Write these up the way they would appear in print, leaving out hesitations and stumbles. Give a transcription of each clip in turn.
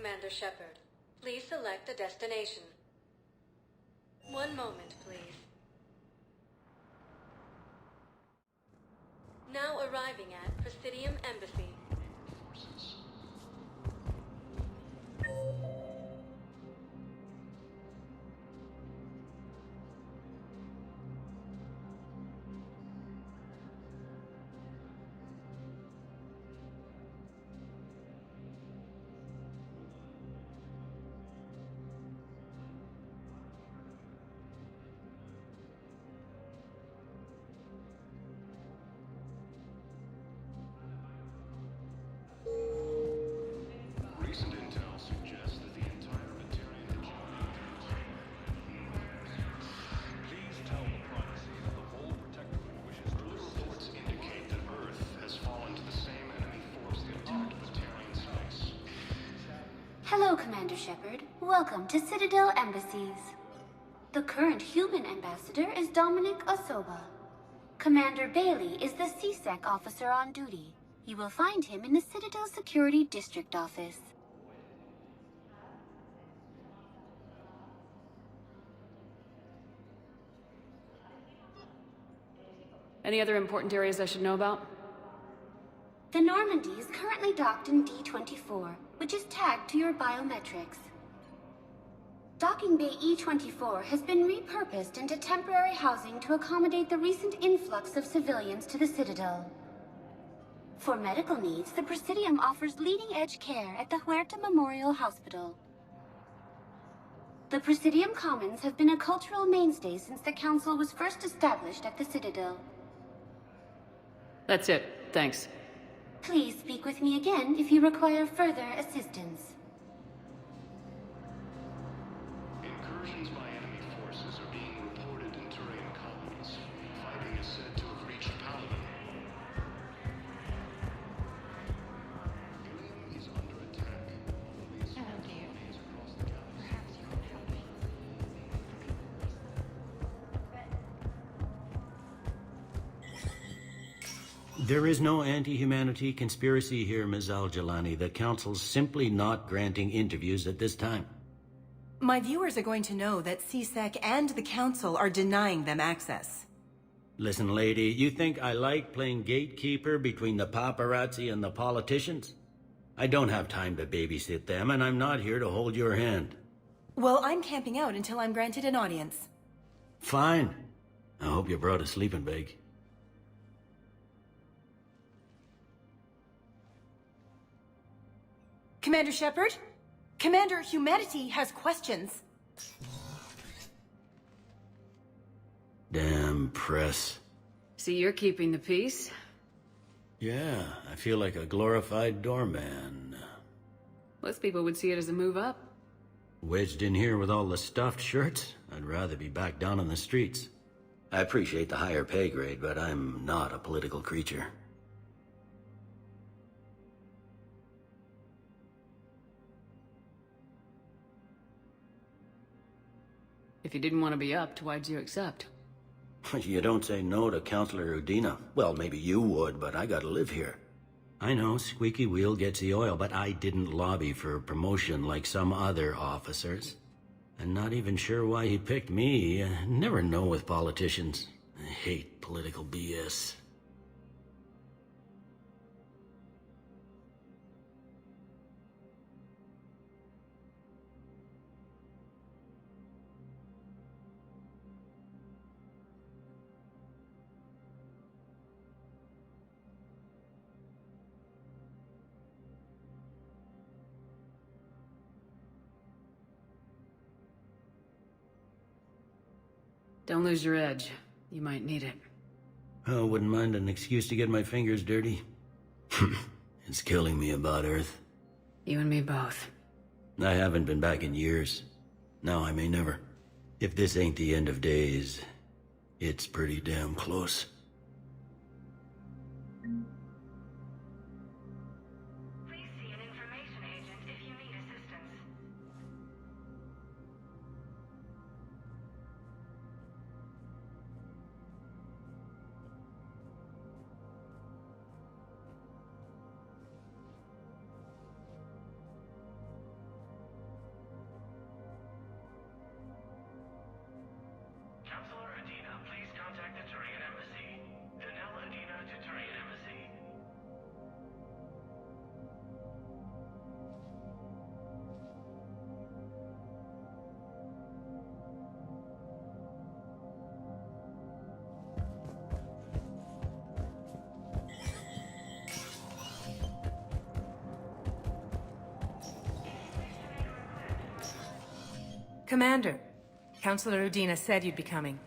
Commander Shepard. Please select a destination. One moment, please. Now arriving at Presidium Embassy. Recent intel suggests that the entire Batarian hegemony. Please tell the privacy that the Vol Protectorate wishes to. Early reports indicate that Earth has fallen to the same enemy force that attacked Batarian space. Hello, Commander Shepard. Welcome to Citadel Embassies. The current human ambassador is Dominic Osoba. Commander Bailey is the CSEC officer on duty. You will find him in the Citadel Security District office. Any other important areas I should know about? The Normandy is currently docked in D-24, which is tagged to your biometrics. Docking Bay E-24 has been repurposed into temporary housing to accommodate the recent influx of civilians to the Citadel. For medical needs, the Presidium offers leading-edge care at the Huerta Memorial Hospital. The Presidium Commons have been a cultural mainstay since the Council was first established at the Citadel. That's it. Thanks. Please speak with me again if you require further assistance. Incursions by enemy forces are being reported in Turian colonies. Fighting is said to have reached Paladin. Ilium is under attack. Colonies across the galaxy. There is no anti-humanity conspiracy here, Ms. Al-Jalani. The Council's simply not granting interviews at this time. My viewers are going to know that CSEC and the Council are denying them access. Listen, lady, you think I like playing gatekeeper between the paparazzi and the politicians? I don't have time to babysit them, and I'm not here to hold your hand. Well, I'm camping out until I'm granted an audience. Fine. I hope you brought a sleeping bag. Commander Shepard? Commander, humanity has questions. Damn press. See, you're keeping the peace. Yeah, I feel like a glorified doorman. Most people would see it as a move up. Wedged in here with all the stuffed shirts, I'd rather be back down on the streets. I appreciate the higher pay grade, but I'm not a political creature. If you didn't want to be upped, why'd you accept? You don't say no to Councillor Udina. Well, maybe you would, but I gotta live here. I know, squeaky wheel gets the oil, but I didn't lobby for promotion like some other officers. I'm not even sure why he picked me. I never know with politicians. I hate political BS. Don't lose your edge. You might need it. Oh, wouldn't mind an excuse to get my fingers dirty. It's killing me about Earth. You and me both. I haven't been back in years. Now I may never. If this ain't the end of days, it's pretty damn close. Please see an information agent if you need assistance. Commander, Councilor Udina said you'd be coming.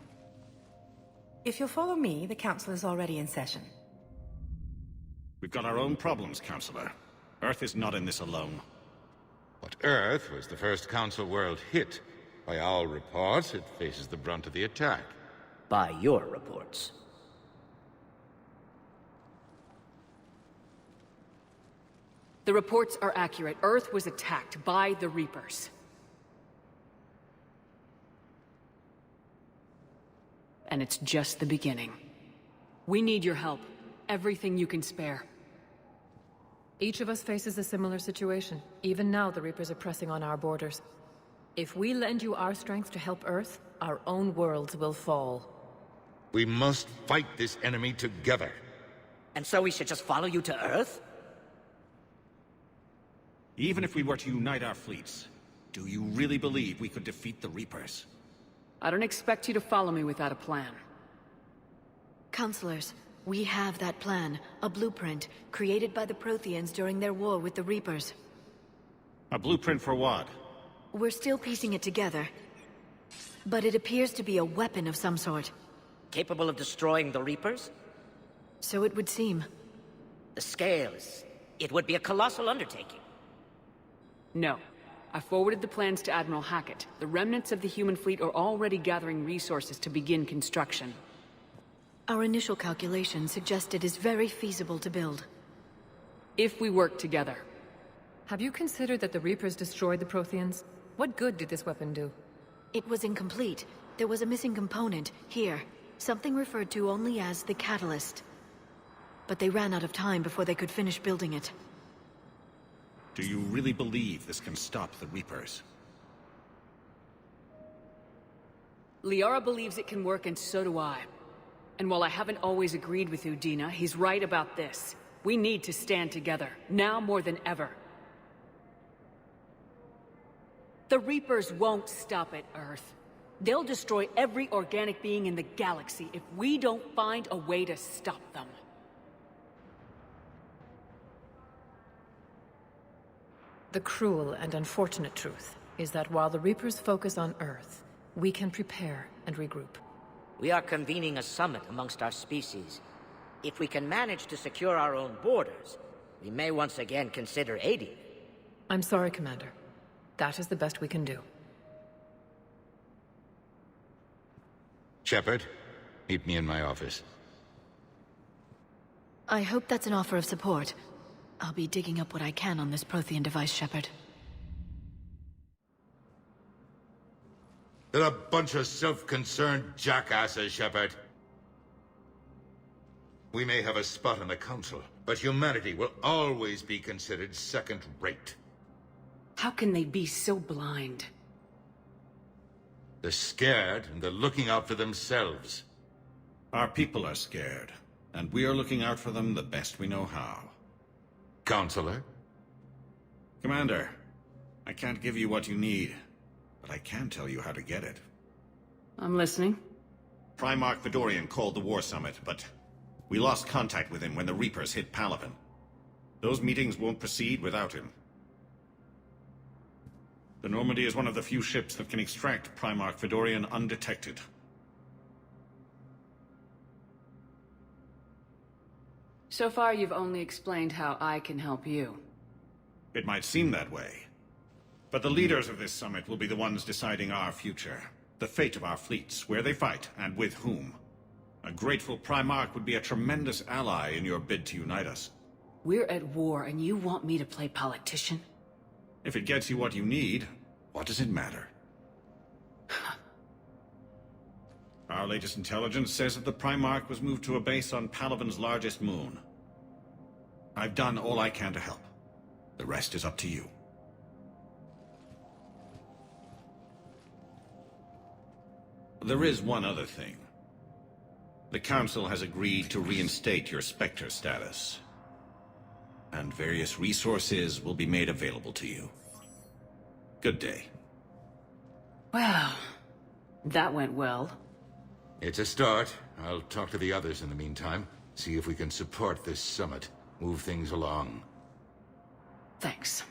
If you'll follow me, the Council is already in session. We've got our own problems, Counselor. Earth is not in this alone. But Earth was the first Council world hit. By all reports, it faces the brunt of the attack. By your reports. The reports are accurate. Earth was attacked by the Reapers. And it's just the beginning. We need your help. Everything you can spare. Each of us faces a similar situation. Even now, the Reapers are pressing on our borders. If we lend you our strength to help Earth, our own worlds will fall. We must fight this enemy together. And so we should just follow you to Earth? Even if we were to unite our fleets, do you really believe we could defeat the Reapers? I don't expect you to follow me without a plan. Counselors, we have that plan. A blueprint, created by the Protheans during their war with the Reapers. A blueprint for what? We're still piecing it together. But it appears to be a weapon of some sort. Capable of destroying the Reapers? So it would seem. The scale is... it would be a colossal undertaking. No. I forwarded the plans to Admiral Hackett. The remnants of the human fleet are already gathering resources to begin construction. Our initial calculations suggest it is very feasible to build. If we work together. Have you considered that the Reapers destroyed the Protheans? What good did this weapon do? It was incomplete. There was a missing component, here. Something referred to only as the Catalyst. But they ran out of time before they could finish building it. Do you really believe this can stop the Reapers? Liara believes it can work, and so do I. And while I haven't always agreed with Udina, he's right about this. We need to stand together, now more than ever. The Reapers won't stop at Earth. They'll destroy every organic being in the galaxy if we don't find a way to stop them. The cruel and unfortunate truth is that while the Reapers focus on Earth, we can prepare and regroup. We are convening a summit amongst our species. If we can manage to secure our own borders, we may once again consider aiding. I'm sorry, Commander. That is the best we can do. Shepard, meet me in my office. I hope that's an offer of support. I'll be digging up what I can on this Prothean device, Shepard. They're a bunch of self-concerned jackasses, Shepard. We may have a spot on the Council, but humanity will always be considered second-rate. How can they be so blind? They're scared, and they're looking out for themselves. Our people are scared, and we are looking out for them the best we know how. Counselor? Commander, I can't give you what you need, but I can tell you how to get it. I'm listening. Primarch Fedorian called the War Summit, but we lost contact with him when the Reapers hit Palaven. Those meetings won't proceed without him. The Normandy is one of the few ships that can extract Primarch Fedorian undetected. So far, you've only explained how I can help you. It might seem that way. But the leaders of this summit will be the ones deciding our future. The fate of our fleets, where they fight, and with whom. A grateful Primarch would be a tremendous ally in your bid to unite us. We're at war, and you want me to play politician? If it gets you what you need, what does it matter? Our latest intelligence says that the Primarch was moved to a base on Palaven's largest moon. I've done all I can to help. The rest is up to you. There is one other thing. The Council has agreed to reinstate your Spectre status. And various resources will be made available to you. Good day. Well, that went well. It's a start. I'll talk to the others in the meantime. See if we can support this summit. Move things along. Thanks.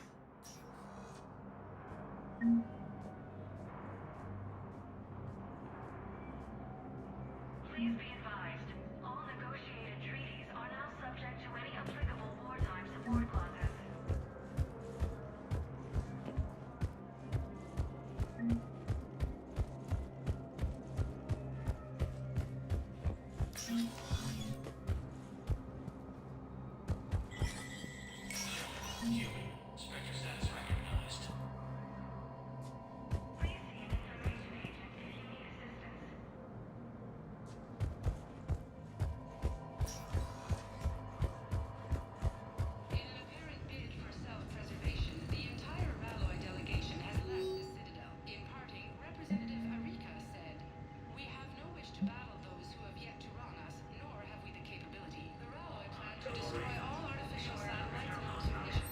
destroy all artificial satellites and observation.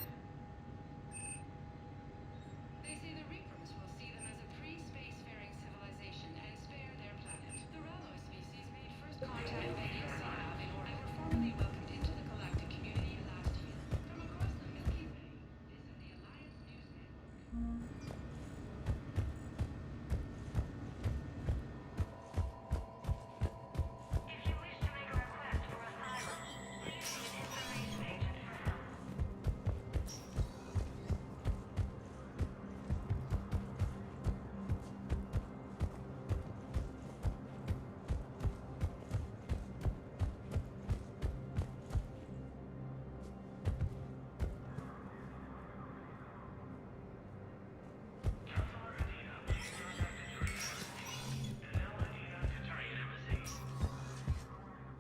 They say the Reapers will see them as a pre-spacefaring civilization and spare their planet. The Rallo species made first contact via Seav in order and were formally welcomed into the galactic community last year. From across the Milky Way, this is the Alliance News Network.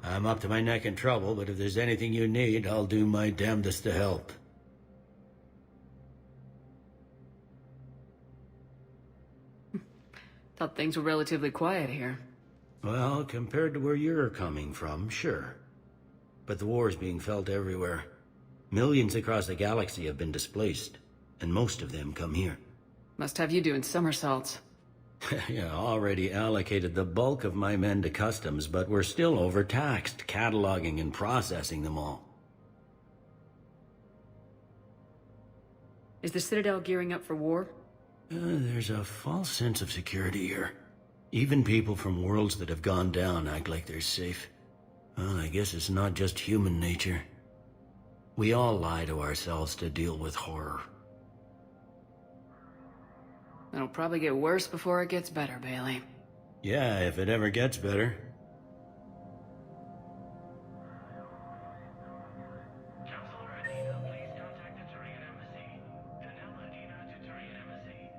I'm up to my neck in trouble, but if there's anything you need, I'll do my damnedest to help. Thought things were relatively quiet here. Well, compared to where you're coming from, sure. But the war's being felt everywhere. Millions across the galaxy have been displaced, and most of them come here. Must have you doing somersaults. Yeah, already allocated the bulk of my men to customs, but we're still overtaxed, cataloging and processing them all. Is the Citadel gearing up for war? There's a false sense of security here. Even people from worlds that have gone down act like they're safe. Well, I guess it's not just human nature. We all lie to ourselves to deal with horror. It'll probably get worse before it gets better, Bailey. Yeah, if it ever gets better. Counselor Adina, please contact the Turian Embassy. Danelle Adina to Turian Embassy.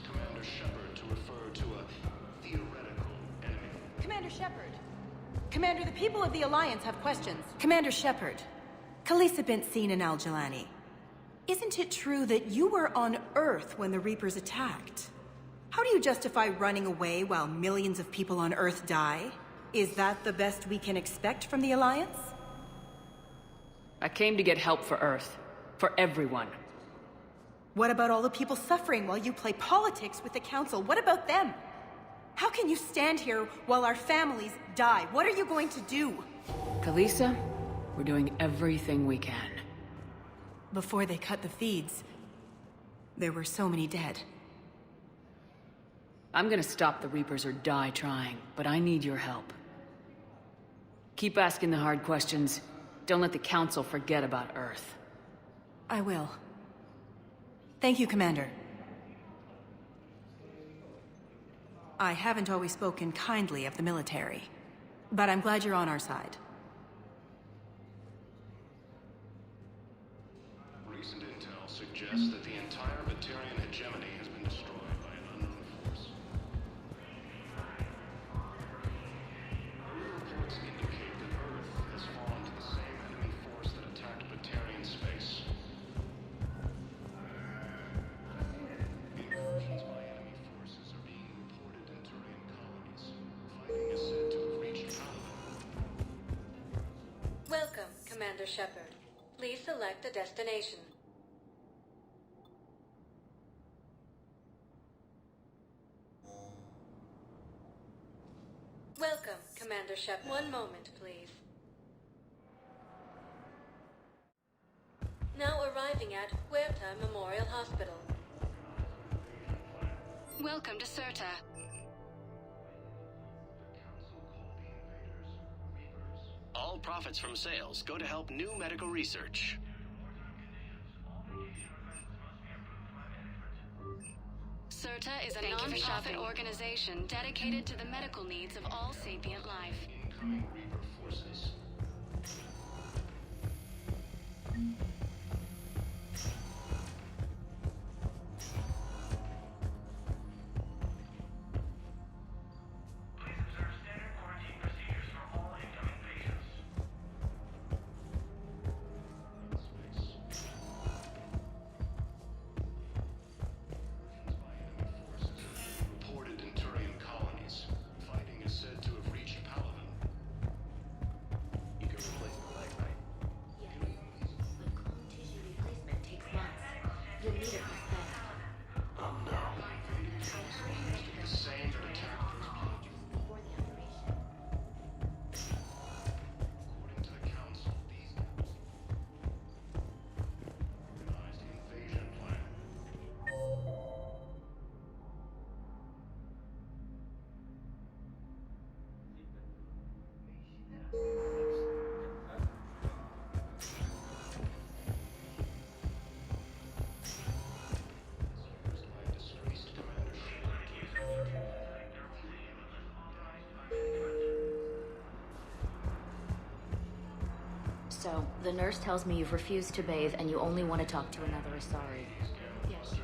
Commander Shepard to refer to a theoretical enemy. Commander Shepard. Commander, the people of the Alliance have questions. Commander Shepard. Khalisah bint Sin Al-Jilani. Isn't it true that you were on Earth when the Reapers attacked? How do you justify running away while millions of people on Earth die? Is that the best we can expect from the Alliance? I came to get help for Earth. For everyone. What about all the people suffering while you play politics with the Council? What about them? How can you stand here while our families die? What are you going to do? Khalisah, we're doing everything we can. Before they cut the feeds, there were so many dead. I'm gonna stop the Reapers or die trying, but I need your help. Keep asking the hard questions. Don't let the Council forget about Earth. I will. Thank you, Commander. I haven't always spoken kindly of the military, but I'm glad you're on our side. Recent intel suggests that the entire Batarian hegemony has been destroyed by an unknown force. Reports indicate that Earth has fallen to the same enemy force that attacked Batarian space. Incursions by enemy forces are being reported in Turian colonies. Fighting is said to have reached Paladin. Welcome, Commander Shepard. Please select a destination. Welcome, Commander Shepard. One moment, please. Now arriving at Huerta Memorial Hospital. Welcome to Serta. All profits from sales go to help new medical research. Serta is a non-profit organization dedicated to the medical needs of all sapient life. Incoming Reaper forces. So, the nurse tells me you've refused to bathe and you only want to talk to another Asari. Yes.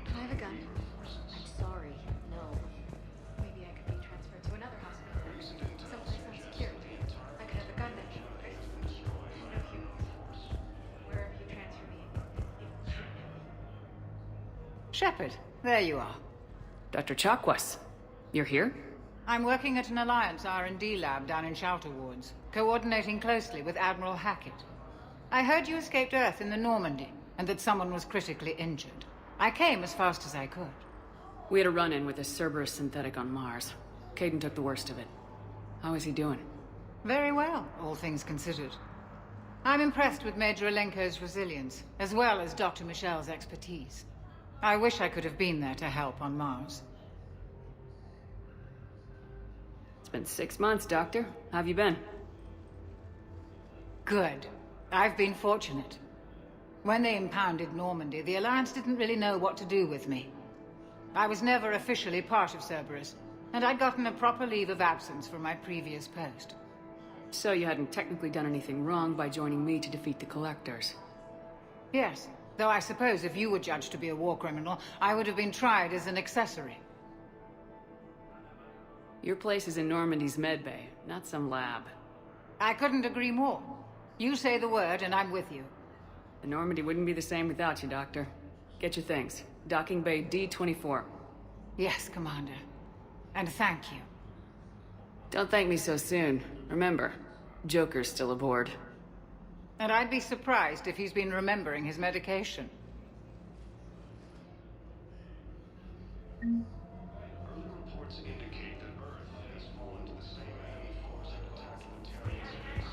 I have a gun. I'm sorry. No. Maybe I could be transferred to another hospital. Someplace unsecured. I could have a gun then. No humans. Wherever you transfer me. Shepard, there you are. Dr. Chakwas, you're here? I'm working at an Alliance R&D lab down in Shelter Wards, coordinating closely with Admiral Hackett. I heard you escaped Earth in the Normandy, and that someone was critically injured. I came as fast as I could. We had a run-in with a Cerberus synthetic on Mars. Caden took the worst of it. How is he doing? Very well, all things considered. I'm impressed with Major Alenko's resilience, as well as Dr. Michel's expertise. I wish I could have been there to help on Mars. It's been 6 months, Doctor. How have you been? Good. I've been fortunate. When they impounded Normandy, the Alliance didn't really know what to do with me. I was never officially part of Cerberus, and I'd gotten a proper leave of absence from my previous post. So you hadn't technically done anything wrong by joining me to defeat the Collectors? Yes, though I suppose if you were judged to be a war criminal, I would have been tried as an accessory. Your place is in Normandy's medbay, not some lab. I couldn't agree more. You say the word and I'm with you. The Normandy wouldn't be the same without you, Doctor. Get your things. Docking Bay D-24. Yes, Commander. And thank you. Don't thank me so soon. Remember, Joker's still aboard. And I'd be surprised if he's been remembering his medication. Reports indicate that Earth has fallen to the same enemy force that attacked the Terran space.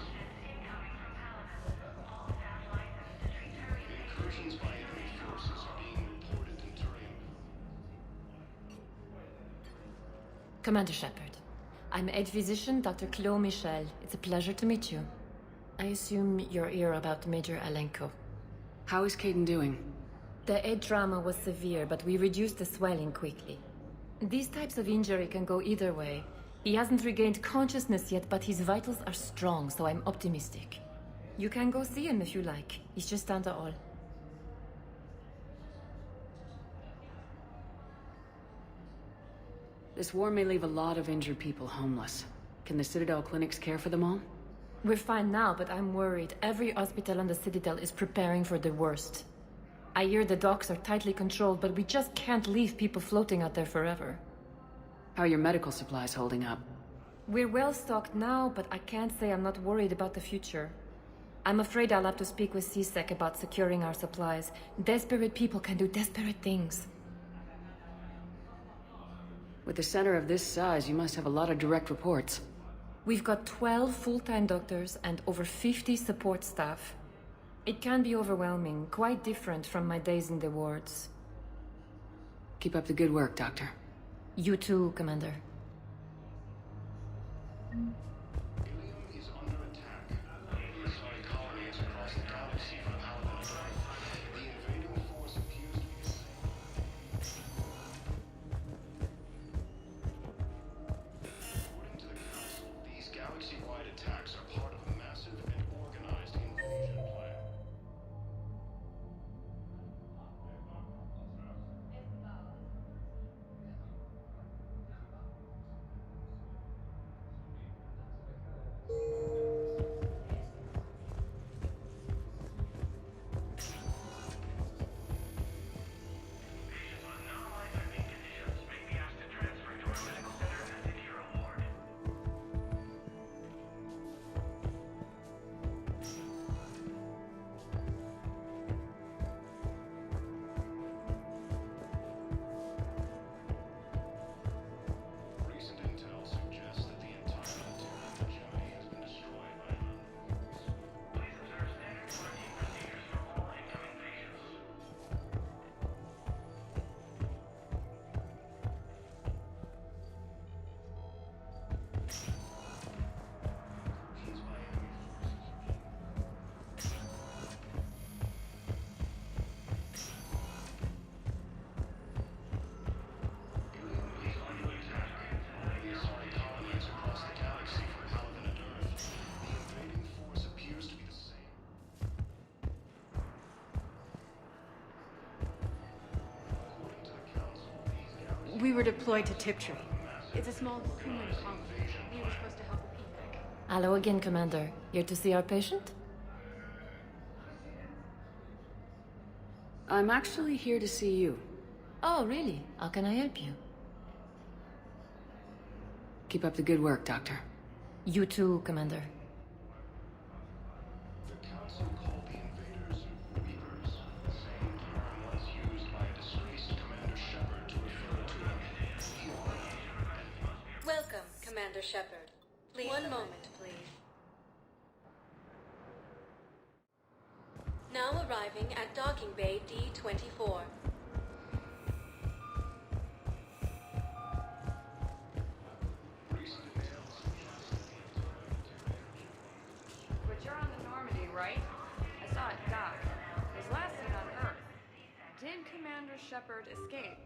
Incursions by enemy forces are being reported in Turian. Commander Shepard, I'm Head Physician Dr. Claude Michel. It's a pleasure to meet you. I assume you're here about Major Alenko. How is Caden doing? The head trauma was severe, but we reduced the swelling quickly. These types of injury can go either way. He hasn't regained consciousness yet, but his vitals are strong, so I'm optimistic. You can go see him if you like. He's just down the hall. This war may leave a lot of injured people homeless. Can the Citadel clinics care for them all? We're fine now, but I'm worried. Every hospital on the Citadel is preparing for the worst. I hear the docks are tightly controlled, but we just can't leave people floating out there forever. How are your medical supplies holding up? We're well stocked now, but I can't say I'm not worried about the future. I'm afraid I'll have to speak with CSEC about securing our supplies. Desperate people can do desperate things. With a center of this size, you must have a lot of direct reports. We've got 12 full-time doctors and over 50 support staff. It can be overwhelming, quite different from my days in the wards. Keep up the good work, Doctor. You too, Commander. Ilium is under attack. Asari colonies across the galaxy from Paladin. The invading force appears to be according to the Council, these galaxy-wide attacks are part of a massive and organized invasion plan. We were deployed to Tiptree. It's a small crewman colony. We were supposed to help the PPAC. Hello again, Commander. Here to see our patient? I'm actually here to see you. Oh, really? How can I help you? Keep up the good work, Doctor. You too, Commander. The Council called the invaders Reapers. The same term was used by a disgraced Commander Shepard to refer to them. Welcome, Commander Shepard. Please. One moment, please. Now arriving at Docking Bay D-24. But you're on the Normandy, right? I saw it dock. It was last seen on Earth. Did Commander Shepard escape?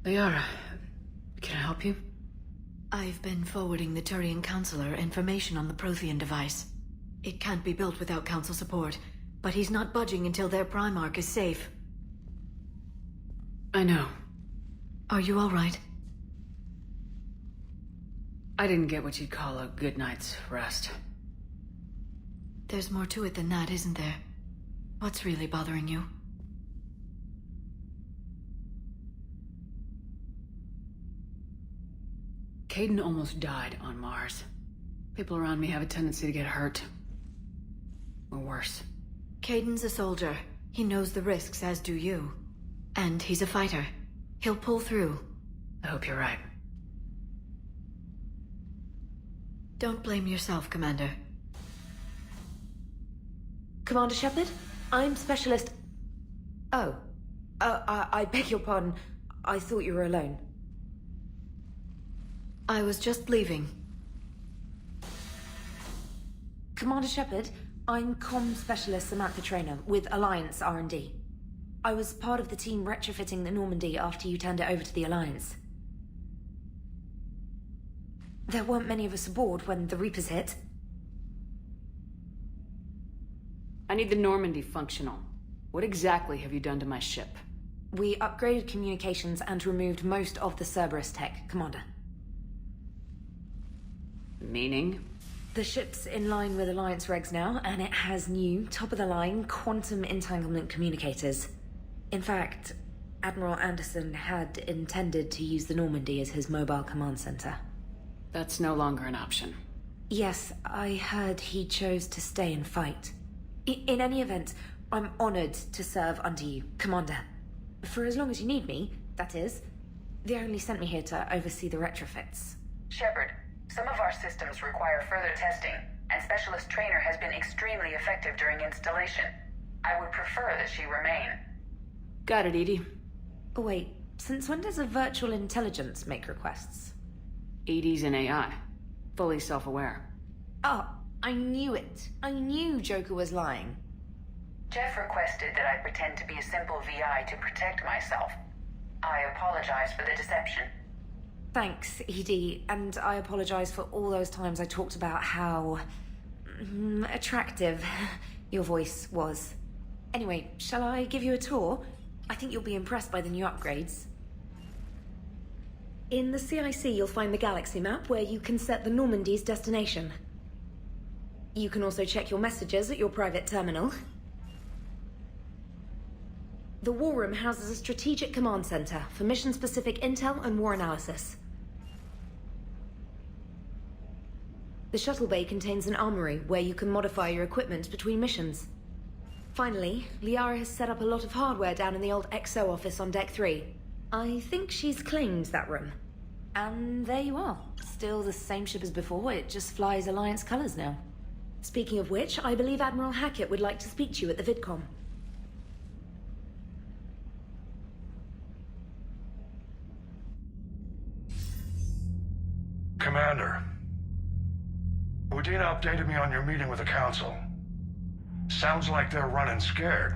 Liara, can I help you? I've been forwarding the Turian Counselor information on the Prothean device. It can't be built without Council support, but he's not budging until their Primarch is safe. I know. Are you all right? I didn't get what you'd call a good night's rest. There's more to it than that, isn't there? What's really bothering you? Kaidan almost died on Mars. People around me have a tendency to get hurt. Or worse. Kaidan's a soldier. He knows the risks, as do you. And he's a fighter. He'll pull through. I hope you're right. Don't blame yourself, Commander. Commander Shepard? I'm Specialist... Oh. I beg your pardon. I thought you were alone. I was just leaving. Commander Shepard, I'm Comm Specialist Samantha Traynor with Alliance R&D. I was part of the team retrofitting the Normandy after you turned it over to the Alliance. There weren't many of us aboard when the Reapers hit. I need the Normandy functional. What exactly have you done to my ship? We upgraded communications and removed most of the Cerberus tech, Commander. Meaning? The ship's in line with Alliance regs now, and it has new, top-of-the-line, quantum entanglement communicators. In fact, Admiral Anderson had intended to use the Normandy as his mobile command center. That's no longer an option. Yes, I heard he chose to stay and fight. In any event, I'm honored to serve under you, Commander. For as long as you need me, that is. They only sent me here to oversee the retrofits. Shepard, some of our systems require further testing, and Specialist Trainer has been extremely effective during installation. I would prefer that she remain. Got it, EDI. Oh, wait. Since when does a virtual intelligence make requests? EDI's an AI. Fully self-aware. Oh, I knew it. I knew Joker was lying. Jeff requested that I pretend to be a simple VI to protect myself. I apologize for the deception. Thanks, EDI, and I apologize for all those times I talked about how... attractive your voice was. Anyway, shall I give you a tour? I think you'll be impressed by the new upgrades. In the CIC, you'll find the galaxy map where you can set the Normandy's destination. You can also check your messages at your private terminal. The War Room houses a strategic command center for mission-specific intel and war analysis. The shuttle bay contains an armory where you can modify your equipment between missions. Finally, Liara has set up a lot of hardware down in the old XO office on Deck 3. I think she's claimed that room. And there you are. Still the same ship as before, it just flies Alliance colors now. Speaking of which, I believe Admiral Hackett would like to speak to you at the VidCom. Commander, Udina updated me on your meeting with the Council. Sounds like they're running scared.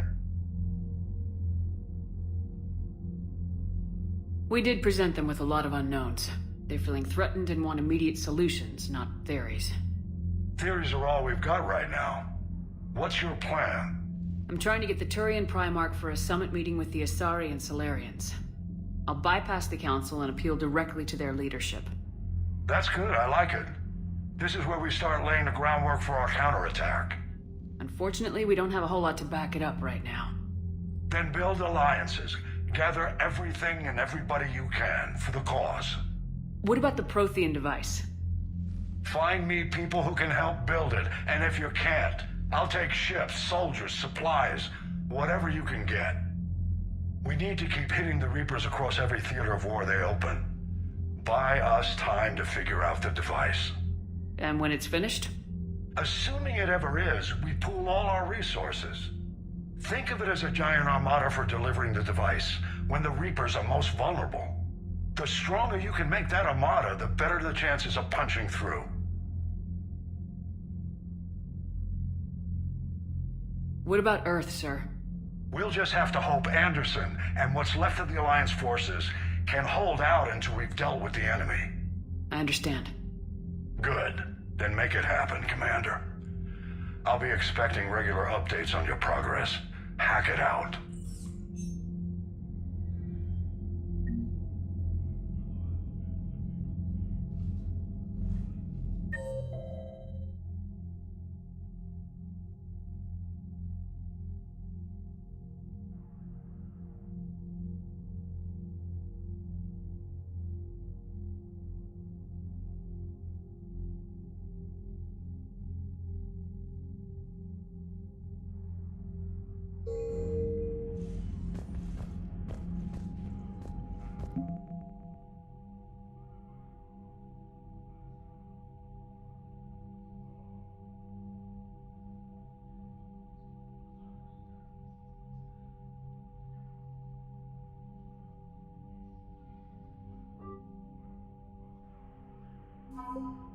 We did present them with a lot of unknowns. They're feeling threatened and want immediate solutions, not theories. Theories are all we've got right now. What's your plan? I'm trying to get the Turian Primarch for a summit meeting with the Asari and Solarians. I'll bypass the Council and appeal directly to their leadership. That's good, I like it. This is where we start laying the groundwork for our counterattack. Unfortunately, we don't have a whole lot to back it up right now. Then build alliances. Gather everything and everybody you can for the cause. What about the Prothean device? Find me people who can help build it, and if you can't, I'll take ships, soldiers, supplies, whatever you can get. We need to keep hitting the Reapers across every theater of war they open. Buy us time to figure out the device. And when it's finished? Assuming it ever is, we pool all our resources. Think of it as a giant armada for delivering the device, when the Reapers are most vulnerable. The stronger you can make that armada, the better the chances of punching through. What about Earth, sir? We'll just have to hope Anderson and what's left of the Alliance forces can hold out until we've dealt with the enemy. I understand. Good. Then make it happen, Commander. I'll be expecting regular updates on your progress. Hack it out. Thank you.